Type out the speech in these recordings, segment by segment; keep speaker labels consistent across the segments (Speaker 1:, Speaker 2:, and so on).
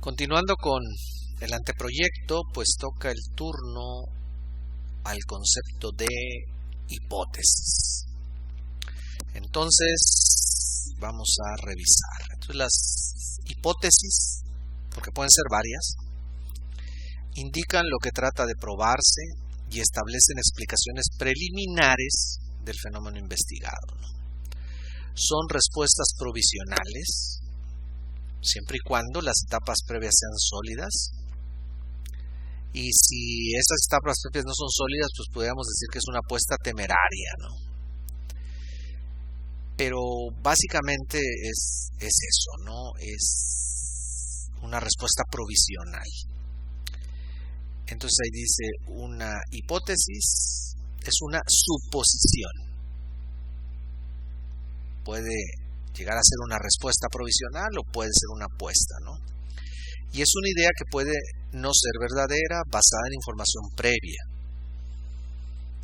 Speaker 1: Continuando con el anteproyecto, pues toca el turno al concepto de hipótesis. Entonces, vamos a revisar. Entonces, las hipótesis, porque pueden ser varias, indican lo que trata de probarse y establecen explicaciones preliminares del fenómeno investigado, ¿no? Son respuestas provisionales, siempre y cuando las etapas previas sean sólidas. Y si esas etapas previas no son sólidas, pues podríamos decir que es una apuesta temeraria, ¿no? Pero básicamente es eso, ¿no? Es una respuesta provisional. Entonces ahí dice, una hipótesis es una suposición. Puede llegar a ser una respuesta provisional o puede ser una apuesta, ¿no? Y es una idea que puede no ser verdadera, basada en información previa.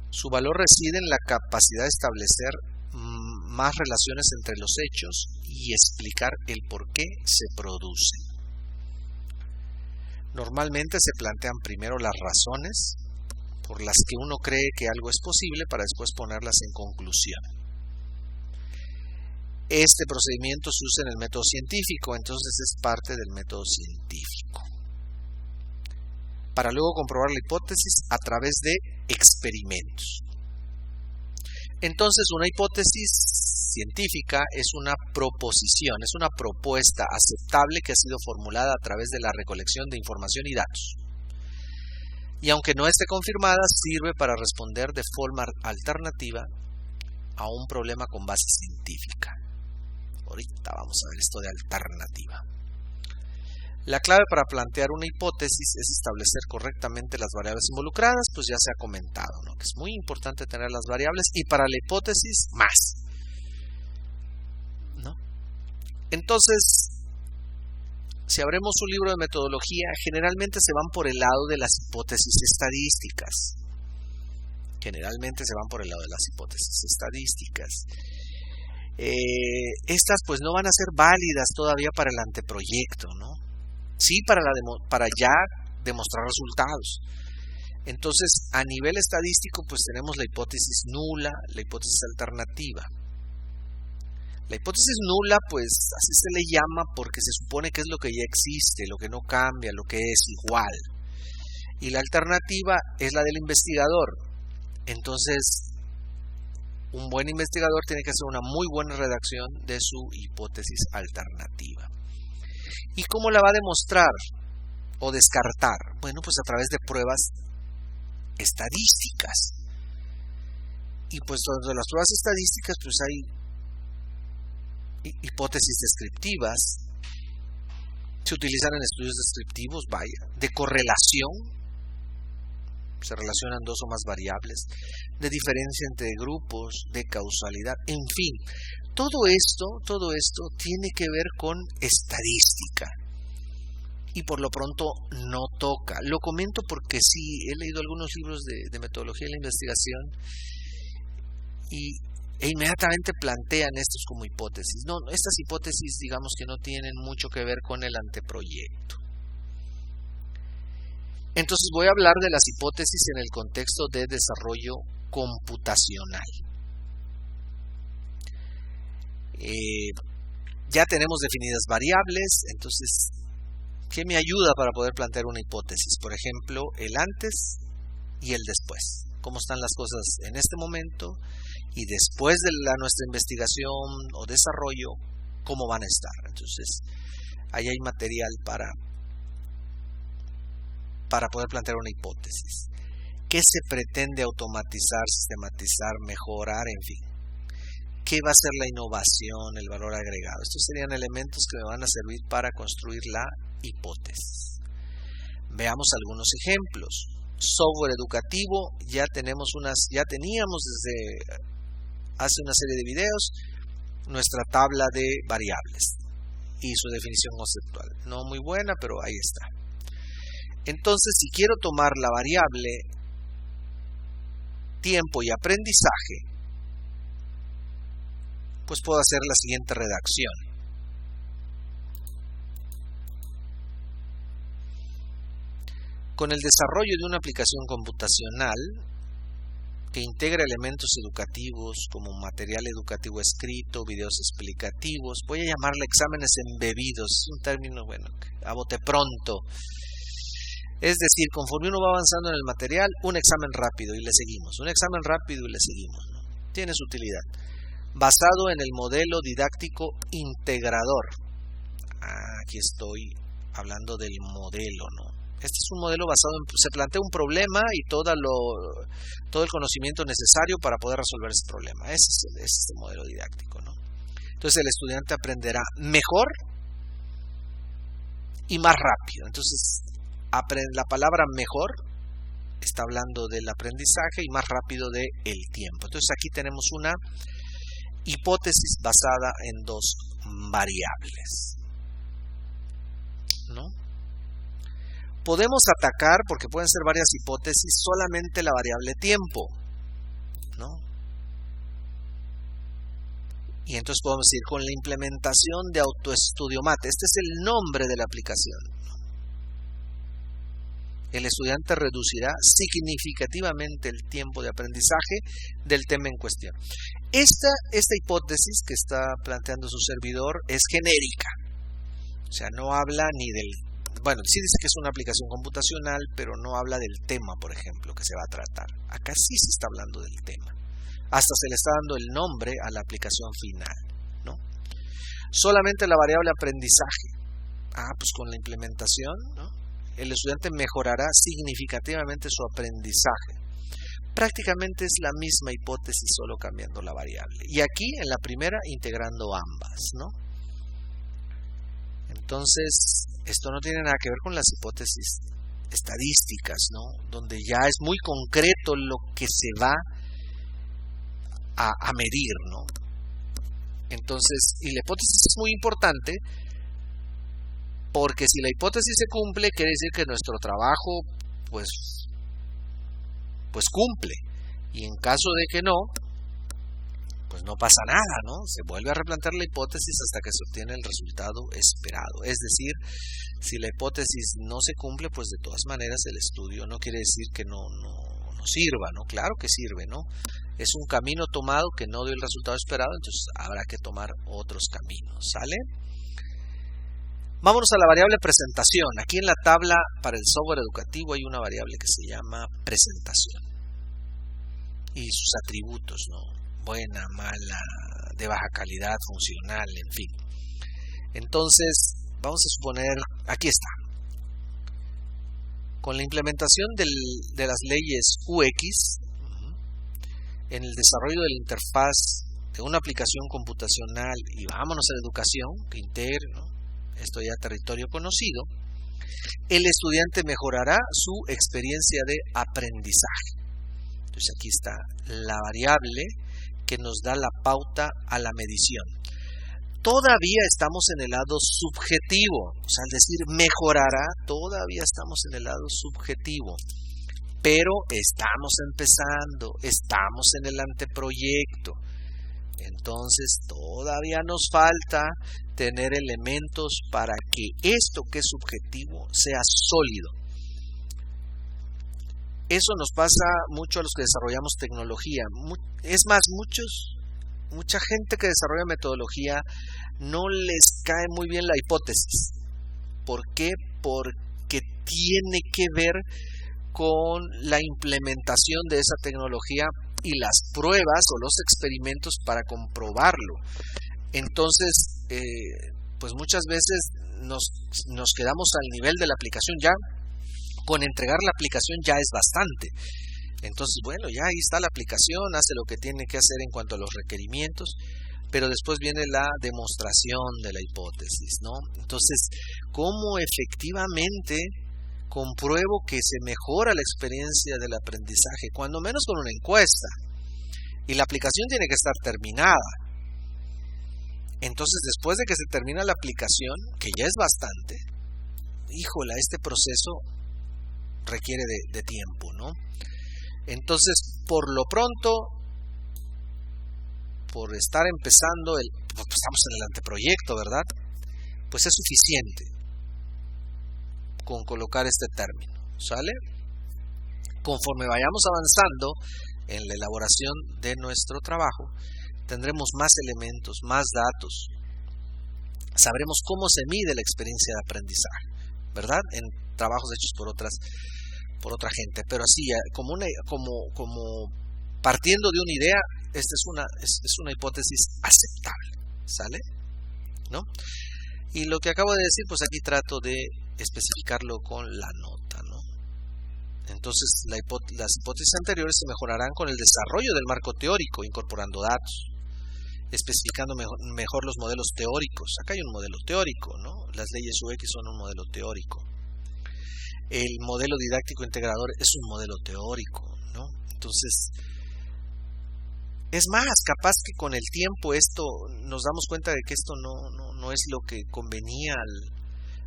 Speaker 1: Su valor reside en la capacidad de establecer más relaciones entre los hechos y explicar el por qué se producen. Normalmente se plantean primero las razones por las que uno cree que algo es posible para después ponerlas en conclusión. Este procedimiento se usa en el método científico, entonces es parte del método científico. Para luego comprobar la hipótesis a través de experimentos. Entonces, una hipótesis científica es una proposición, es una propuesta aceptable que ha sido formulada a través de la recolección de información y datos. Y aunque no esté confirmada, sirve para responder de forma alternativa a un problema con base científica. Ahorita vamos a ver esto de alternativa. La clave para plantear una hipótesis es establecer correctamente las variables involucradas, pues ya se ha comentado, ¿no? Que es muy importante tener las variables y para la hipótesis más, ¿no? Entonces, si abrimos un libro de metodología, generalmente se van por el lado de las hipótesis estadísticas. Estas pues no van a ser válidas todavía para el anteproyecto, ¿no? Sí, para ya demostrar resultados. Entonces, a nivel estadístico, pues tenemos la hipótesis nula, la hipótesis alternativa. La hipótesis nula, pues así se le llama porque se supone que es lo que ya existe, lo que no cambia, lo que es igual. Y la alternativa es la del investigador. Entonces, un buen investigador tiene que hacer una muy buena redacción de su hipótesis alternativa. ¿Y cómo la va a demostrar o descartar? Bueno, pues a través de pruebas estadísticas. Y pues dentro de las pruebas estadísticas pues hay hipótesis descriptivas. Se utilizan en estudios descriptivos, de correlación. Se relacionan dos o más variables, de diferencia entre grupos, de causalidad, en fin, todo esto tiene que ver con estadística y por lo pronto no toca. Lo comento porque sí, he leído algunos libros de metodología de la investigación e inmediatamente plantean estos como hipótesis. No, estas hipótesis digamos que no tienen mucho que ver con el anteproyecto. Entonces voy a hablar de las hipótesis en el contexto de desarrollo computacional. Ya tenemos definidas variables, entonces, ¿qué me ayuda para poder plantear una hipótesis? Por ejemplo, el antes y el después. ¿Cómo están las cosas en este momento? Y después de nuestra investigación o desarrollo, ¿cómo van a estar? Entonces, ahí hay material para poder plantear una hipótesis. ¿Qué se pretende automatizar, sistematizar, mejorar, en fin? ¿Qué va a ser la innovación, el valor agregado? Estos serían elementos que me van a servir para construir la hipótesis. Veamos algunos ejemplos. Software educativo, ya teníamos desde hace una serie de videos nuestra tabla de variables y su definición conceptual. No muy buena, pero ahí está. Entonces, si quiero tomar la variable tiempo y aprendizaje, pues puedo hacer la siguiente redacción. Con el desarrollo de una aplicación computacional que integra elementos educativos como material educativo escrito, videos explicativos, voy a llamarle exámenes embebidos, es un término, bueno, a bote pronto. Es decir, conforme uno va avanzando en el material, un examen rápido y le seguimos, un examen rápido y le seguimos, ¿no? Tiene su utilidad. Basado en el modelo didáctico integrador. Aquí estoy hablando del modelo, ¿no? Este es un modelo basado en, se plantea un problema y todo el conocimiento necesario para poder resolver ese problema. Ese es el modelo didáctico, ¿no? Entonces el estudiante aprenderá mejor y más rápido. Entonces la palabra mejor está hablando del aprendizaje y más rápido del tiempo. Entonces aquí tenemos una hipótesis basada en dos variables, ¿no? Podemos atacar, porque pueden ser varias hipótesis, solamente la variable tiempo, ¿no? Y entonces podemos ir con la implementación de AutoEstudioMat. Este es el nombre de la aplicación. El estudiante reducirá significativamente el tiempo de aprendizaje del tema en cuestión. Esta hipótesis que está planteando su servidor es genérica. O sea, no habla ni del... Bueno, sí dice que es una aplicación computacional, pero no habla del tema, por ejemplo, que se va a tratar. Acá sí se está hablando del tema. Hasta se le está dando el nombre a la aplicación final, ¿no? Solamente la variable aprendizaje. Pues con la implementación, ¿no? El estudiante mejorará significativamente su aprendizaje. Prácticamente es la misma hipótesis, solo cambiando la variable. Y aquí, en la primera, integrando ambas, ¿no? Entonces, esto no tiene nada que ver con las hipótesis estadísticas, ¿no? Donde ya es muy concreto lo que se va a medir, ¿no? Entonces, y la hipótesis es muy importante porque si la hipótesis se cumple, quiere decir que nuestro trabajo, pues cumple. Y en caso de que no, pues no pasa nada, ¿no? Se vuelve a replantear la hipótesis hasta que se obtiene el resultado esperado. Es decir, si la hipótesis no se cumple, pues de todas maneras el estudio no quiere decir que no sirva, ¿no? Claro que sirve, ¿no? Es un camino tomado que no dio el resultado esperado, entonces habrá que tomar otros caminos, ¿sale? Vámonos a la variable presentación. Aquí en la tabla para el software educativo hay una variable que se llama presentación y sus atributos, ¿no? Buena, mala, de baja calidad, funcional, en fin. Entonces, vamos a suponer, aquí está. Con la implementación de las leyes UX, en el desarrollo de la interfaz de una aplicación computacional, y vámonos a la educación, que integre, ¿no? Esto ya territorio conocido, el estudiante mejorará su experiencia de aprendizaje. Entonces aquí está la variable que nos da la pauta a la medición. Todavía estamos en el lado subjetivo, o sea, al decir mejorará, todavía estamos en el lado subjetivo, pero estamos empezando, estamos en el anteproyecto. Entonces todavía nos falta tener elementos para que esto que es subjetivo sea sólido. Eso nos pasa mucho a los que desarrollamos tecnología. Es más, mucha gente que desarrolla metodología no les cae muy bien la hipótesis. ¿Por qué? Porque tiene que ver con la implementación de esa tecnología y las pruebas o los experimentos para comprobarlo. Entonces, pues muchas veces nos quedamos al nivel de la aplicación ya. Con entregar la aplicación ya es bastante. Entonces, bueno, ya ahí está la aplicación, hace lo que tiene que hacer en cuanto a los requerimientos, pero después viene la demostración de la hipótesis, ¿no? Entonces, ¿cómo efectivamente compruebo que se mejora la experiencia del aprendizaje? Cuando menos con una encuesta. Y la aplicación tiene que estar terminada. Entonces, después de que se termina la aplicación, que ya es bastante, híjola, este proceso requiere de tiempo, ¿no? Entonces, por lo pronto, por estar empezando, pues estamos en el anteproyecto, ¿verdad? Pues es suficiente con colocar este término. ¿sale? Conforme vayamos avanzando en la elaboración de nuestro trabajo, tendremos más elementos, más datos, sabremos cómo se mide la experiencia de aprendizaje, ¿verdad? En trabajos hechos por otra gente, pero así, como partiendo de una idea, esta es una hipótesis aceptable, ¿sale? ¿No? Y lo que acabo de decir, pues aquí trato de especificarlo con la nota, ¿no? Entonces, las hipótesis anteriores se mejorarán con el desarrollo del marco teórico, incorporando datos, especificando mejor los modelos teóricos. Acá hay un modelo teórico, ¿no? Las leyes UX son un modelo teórico. El modelo didáctico integrador es un modelo teórico, ¿no? Entonces, es más, capaz que con el tiempo nos damos cuenta de que esto no es lo que convenía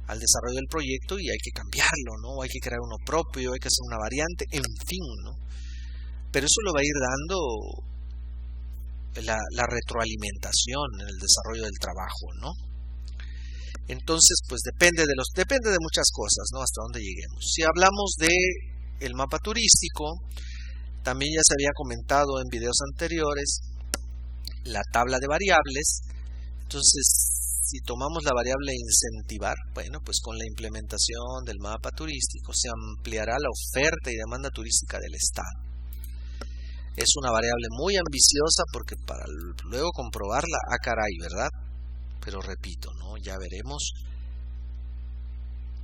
Speaker 1: al desarrollo del proyecto y hay que cambiarlo, ¿no? Hay que crear uno propio, hay que hacer una variante, en fin, ¿no? Pero eso lo va a ir dando la retroalimentación en el desarrollo del trabajo, ¿no? Entonces, pues depende de muchas cosas, ¿no? Hasta dónde lleguemos. Si hablamos de el mapa turístico, también ya se había comentado en videos anteriores la tabla de variables. Entonces, si tomamos la variable incentivar, bueno, pues con la implementación del mapa turístico se ampliará la oferta y demanda turística del Estado. Es una variable muy ambiciosa porque para luego comprobarla, caray, ¿verdad? Pero repito, ¿no? Ya veremos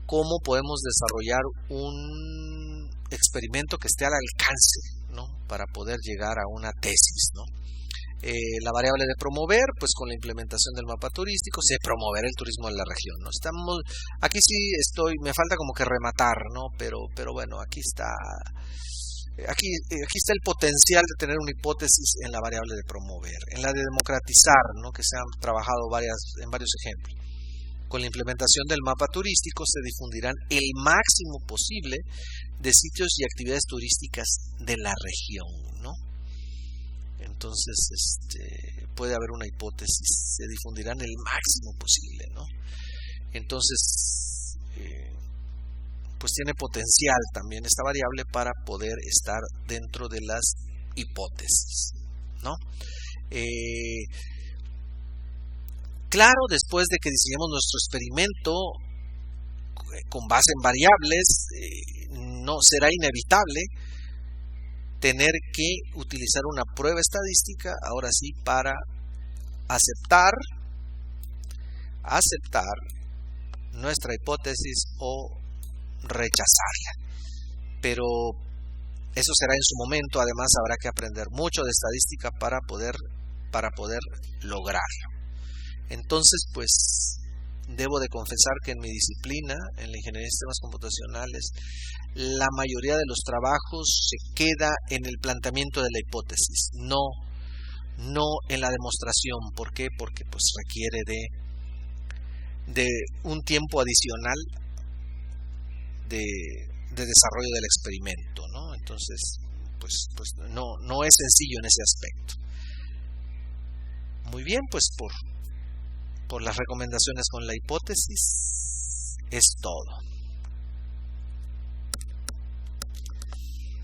Speaker 1: cómo podemos desarrollar un experimento que esté al alcance, ¿no? Para poder llegar a una tesis, ¿no? La variable de promover, pues con la implementación del mapa turístico se promoverá el turismo de la región, ¿no? Aquí sí me falta como que rematar, ¿no? Pero bueno, aquí está el potencial de tener una hipótesis en la variable de promover. En la de democratizar, ¿no? Que se han trabajado en varios ejemplos. Con la implementación del mapa turístico se difundirán el máximo posible de sitios y actividades turísticas de la región, ¿no? Entonces, puede haber una hipótesis, se difundirán el máximo posible, ¿no? Entonces, pues tiene potencial también esta variable para poder estar dentro de las hipótesis, ¿no? Claro, después de que diseñemos nuestro experimento con base en variables, no será inevitable tener que utilizar una prueba estadística, ahora sí, para aceptar nuestra hipótesis o rechazarla. Pero eso será en su momento. Además, habrá que aprender mucho de estadística para poder lograrlo. Entonces, pues debo de confesar que en mi disciplina, en la ingeniería de sistemas computacionales, la mayoría de los trabajos se queda en el planteamiento de la hipótesis, no en la demostración. ¿Por qué? Porque pues requiere de un tiempo adicional de desarrollo del experimento, ¿no? Entonces, pues no es sencillo en ese aspecto. Muy bien, pues por las recomendaciones con la hipótesis es todo.